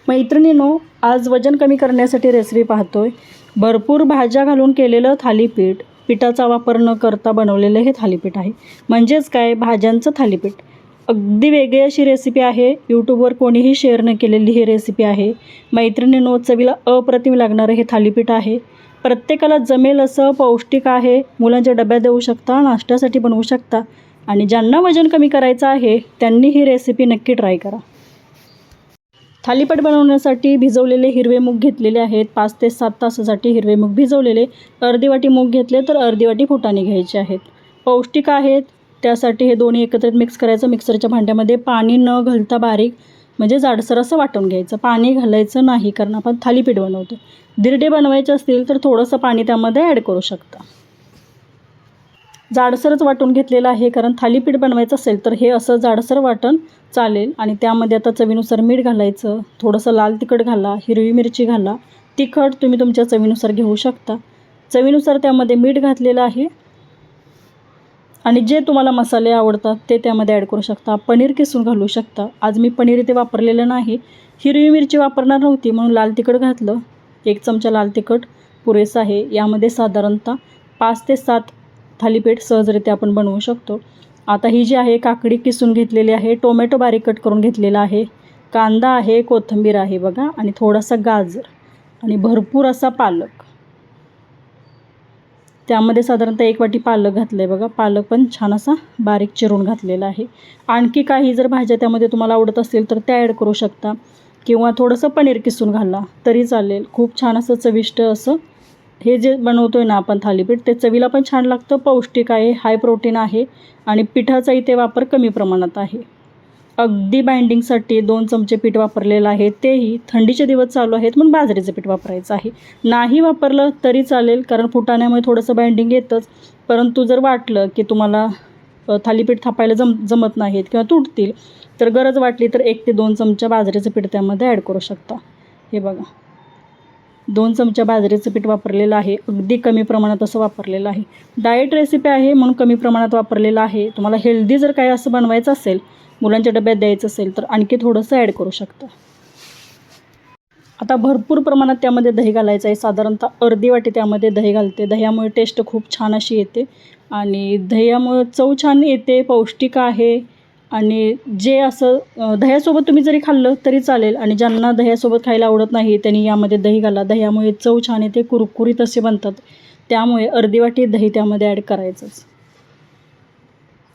मैत्रिणींनो, आज वजन कमी करण्यासाठी रेसिपी पाहतोय। भरपूर भाज्या घालून केलेलं थालीपीठ, पिठाचा वापर न करता बनवलेलं हे थालीपीठ आहे। म्हणजेच काय, भाज्यांचं थालीपीठ। अगदी वेगळी अशी रेसिपी आहे। यूट्यूबवर कोणीही शेअर न केलेली ही रेसिपी आहे। मैत्रिणींनो, चवीला अप्रतिम लागणारं हे थालीपीठ आहे। प्रत्येकाला जमेल असं, पौष्टिक आहे। मुलांच्या डब्यात देऊ शकता, नाश्त्यासाठी बनवू शकता आणि ज्यांना वजन कमी करायचं आहे त्यांनी ही रेसिपी नक्की ट्राय करा। थालीपीठ बनवण्यासाठी भिजवलेले हिरवे मूग घेतलेले आहेत। 5 ते 7 तासासाठी हिरवे मूग भिजवलेले। अर्धी वाटी मूग घेतले तर अर्धी वाटी फुटाणे घ्यायचे आहेत। पौष्टिक आहेत, त्यासाठी हे दोन्ही एकत्रित मिक्स करायचं। मिक्सरच्या भांड्यामध्ये पाणी न घालता बारीक म्हणजे जाडसर असं वाटून घ्यायचं। पाणी घालायचं नाही, कारण आपण थालीपीठ बनवतो। धिरडे बनवायचे असतील तर थोडंसं पाणी त्यामध्ये ॲड करू शकता। जाडसरच वाटून घेतलेलं आहे, कारण थालीपीठ बनवायचं असेल तर हे असं जाडसर वाटण चालेल। आणि त्यामध्ये आता चवीनुसार मीठ घालायचं, थोडंसं लाल तिखट घाला, हिरवी मिरची घाला। तिखट तुम्ही तुमच्या चवीनुसार घेऊ शकता। चवीनुसार त्यामध्ये मीठ घातलेलं आहे आणि जे तुम्हाला मसाले आवडतात ते त्यामध्ये ॲड करू शकता। पनीर किसून घालू शकता। आज मी पनीर इथे वापरलेलं नाही। हिरवी मिरची वापरणार नव्हती म्हणून लाल तिखट घातलं। 1 चमचा लाल तिखट पुरेसं आहे। यामध्ये साधारणतः 5 ते 7 थालीपीठ सहजरित्या आपण बनवू शकतो। आता ही जी आहे काकडी किसून घेतलेली आहे, टोमॅटो बारीक कट करून घेतलेला आहे, कांदा आहे, कोथिंबीर आहे बघा, आणि थोडासा गाजर आणि भरपूर असा पालक। त्यामध्ये साधारणतः 1 वाटी पालक घातलं आहे बघा। पालक पण छान असा बारीक चिरून घातलेला आहे। आणखी काही जर भाज्या त्यामध्ये तुम्हाला आवडत असतील तर त्या ॲड करू शकता, किंवा थोडंसं पनीर किसून घाला तरी चालेल। खूप छान असं चविष्ट असं हे जे बनवतोय ना आपण थालीपीठ, ते चवीला पण छान लागतं, पौष्टिक आहे, हाय प्रोटीन आहे आणि पिठाचा इथे वापर कमी प्रमाणात आहे। अगदी बाइंडिंगसाठी 2 चमचे पीठ वापरलेलं आहे, तेही थंडीचे दिवस चालू आहेत म्हणून बाजरीचं पीठ वापरायचं आहे। नाही वापरलं तरी चालेल, कारण फुटाण्यामुळे थोडंसं बाइंडिंग येतंच। परंतु जर वाटलं की तुम्हाला थालीपीठ थापायला जमत नाहीत किंवा तुटतील, तर गरज वाटली तर 1 ते 2 चमचा बाजरीचं पीठ त्यामध्ये ॲड करू शकता। हे बघा, 2 चमचा बाजरीचं पीठ वापरलेलं आहे। अगदी कमी प्रमाणात असं वापरलेलं आहे। डाएट रेसिपी आहे म्हणून कमी प्रमाणात वापरलेलं आहे। तुम्हाला हेल्दी जर काही असं बनवायचं असेल, मुलांच्या डब्यात द्यायचं असेल, तर आणखी थोडंसं ॲड करू शकता। आता भरपूर प्रमाणात त्यामध्ये दही घालायचं आहे। साधारणतः अर्धी वाटी त्यामध्ये दही घालते। दह्यामुळे टेस्ट खूप छान अशी येते आणि दह्यामुळे चव छान येते, पौष्टिक आहे। आणि जे असं दह्यासोबत तुम्ही जरी खाल्लं तरी चालेल, आणि ज्यांना दह्यासोबत खायला आवडत नाही त्यांनी यामध्ये दही घाला। दह्यामुळे चव छान येते, कुरकुरीत असे बनतात। त्यामुळे अर्धी वाटी दही त्यामध्ये ॲड करायचंच।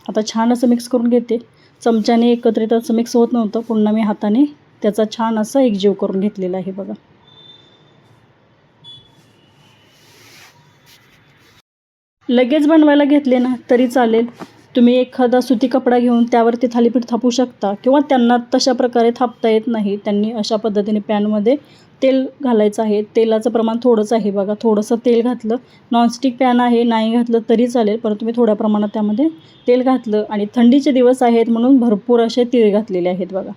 आता छान असं मिक्स करून घेते। चमच्याने एकत्रित असं मिक्स होत नव्हतं, पुन्हा मी हाताने त्याचा छान असा एकजीव करून घेतलेला आहे बघा। लगेच बनवायला घेतले ना तरी चालेल। तुम्ही एखादा सुती कपडा घेऊन त्यावरती थालीपीठ थापू शकता, किंवा त्यांना तशा प्रकारे थापता येत नाही त्यांनी अशा पद्धतीने पॅनमध्ये तेल घालायचं आहे। तेलाचं प्रमाण थोडंच आहे बघा, थोडंसं तेल घातलं। नॉनस्टिक पॅन आहे, नाही घातलं तरी चालेल, परंतु मी थोड्या प्रमाणात त्यामध्ये तेल घातलं। आणि थंडीचे दिवस आहेत म्हणून भरपूर असे तीळ घातलेले आहेत बघा।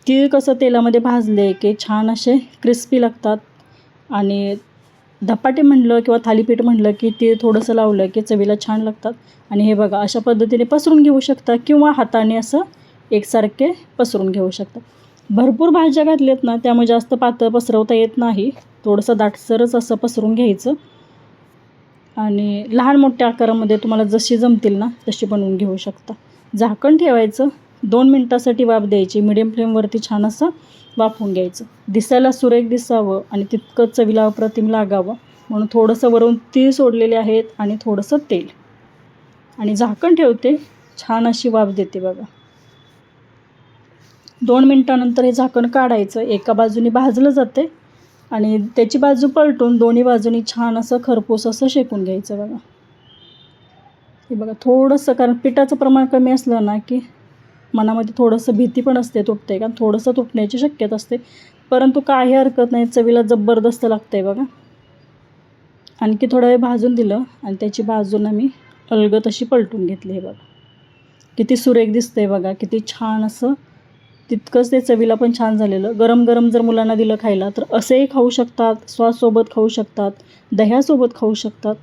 तीळ कसं तेलामध्ये भाजले की छान असे क्रिस्पी लागतात, आणि धपाटे म्हटलं किंवा थालीपीठ म्हटलं की तीळ थोडंसं लावलं की चवीला छान लागतात। आणि हे बघा, अशा पद्धतीने पसरून घेऊ शकता, किंवा हाताने असं एकसारखे पसरून घेऊ शकता। भरपूर भाज्या घातल्यात ना, त्यामुळे जास्त पातळ पसरवता येत नाही, थोडंसं दाटसरच असं पसरून घ्यायचं। आणि लहान मोठ्या आकारामध्ये तुम्हाला जशी जमतील ना तशी बनवून घेऊ शकता। झाकण ठेवायचं, 2 मिनटासाठी वाफ द्यायची। मिडियम फ्लेमवरती छान असं वाफवून घ्यायचं। दिसायला सुरेख दिसावं आणि तितकं चवीला अप्रतिम लागावं म्हणून थोडंसं वरून तीळ सोडलेले आहेत आणि थोडंसं तेल, आणि झाकण ठेवते। छान अशी वाफ देते बघा। 2 मिनटानंतर हे झाकण काढायचं। एका बाजूने भाजलं जाते आणि त्याची बाजू पलटून दोन्ही बाजूनी छान असं खरपूस असं शेकून घ्यायचं बघा। हे बघा, थोडंसं, कारण पिठाचं प्रमाण कमी असलं ना की मनामध्ये थोडंसं भीती पण असते तुटते, कारण थोडंसं तुटण्याची शक्यता असते, परंतु काही हरकत नाही, चवीला जबरदस्त लागतं आहे बघा। आणखी थोडा वेळ भाजून दिलं आणि त्याची बाजूनं मी अलगद अशी पलटून घेतली। हे बघा, किती सुरेख दिसतं आहे बघा, किती छान असं। तितकंच ते चवीला पण छान झालेलं। गरम गरम जर मुलांना दिलं खायला तर असेही खाऊ शकतात, सॉससोबत खाऊ शकतात, दह्यासोबत खाऊ शकतात,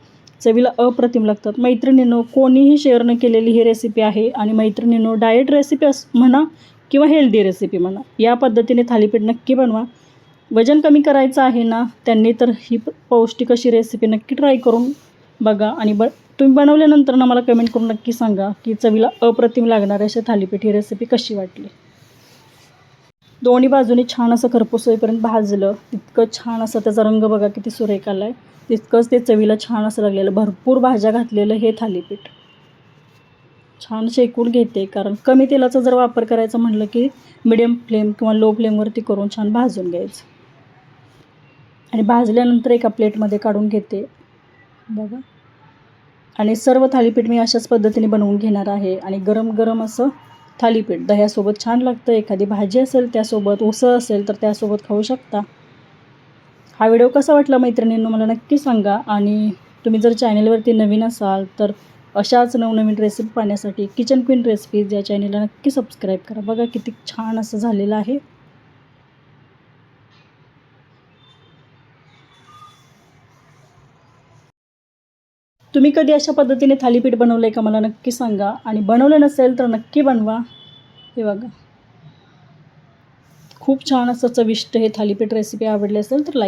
चवीला अप्रतिम लागतात। मैत्रिणींनो, कोणीही शेअर न केलेली ही रेसिपी आहे, आणि मैत्रिणींनो, डाएट रेसिपी म्हणा किंवा हेल्दी रेसिपी म्हणा, या पद्धतीने थालीपीठ नक्की बनवा. वजन कमी करायचं आहे ना त्यांनी तर ही पौष्टिक अशी रेसिपी नक्की ट्राय करून बघा. आणि तुम्ही बनवल्यानंतर ना मला कमेंट करून नक्की सांगा की चवीला अप्रतिम लागणारे असे थालीपीठ ही रेसिपी कशी वाटली. दोन्ही बाजूनी छान असं खरपूस होईपर्यंत भाजलं, तितकं छान असं त्याचा रंग बघा किती सुरेख आला आहे, तितकंच ते चवीला छान असं लागलेलं. भरपूर भाज्या घातलेलं हे थालीपीठ छान शेकून घेते, कारण कमी तेलाचा जर वापर करायचा म्हटलं की मिडियम फ्लेम किंवा लो फ्लेमवरती करून छान भाजून घ्यायचं. आणि भाजल्यानंतर एका प्लेटमध्ये काढून घेते बघा. आणि सर्व थालीपीठ मी अशाच पद्धतीने बनवून घेणार आहे. आणि गरम गरम असं थालीपीठ दह्यासोबत छान लागतं. एखादी भाजी असेल त्यासोबत, उसळ असेल तर त्यासोबत खाऊ शकता. हा व्हिडिओ कसा वाटला मैत्रिणींनो मला नक्की सांगा. आणि तुम्ही जर चॅनलवरती नवीन असाल तर अशाच नवनवीन रेसिपी पाहण्यासाठी किचन क्वीन रेसिपीज या चॅनलला नक्की सबस्क्राईब करा. बघा किती छान असं झालेलं आहे. तुम्ही कधी अशा पद्धतीने थालीपीठ बनवलं आहे का मला नक्की सांगा. आणि बनवलं नसेल तर नक्की बनवा. हे बघा खूप छान असं चविष्ट हे थालीपीठ रेसिपी आवडली असेल तर लाईक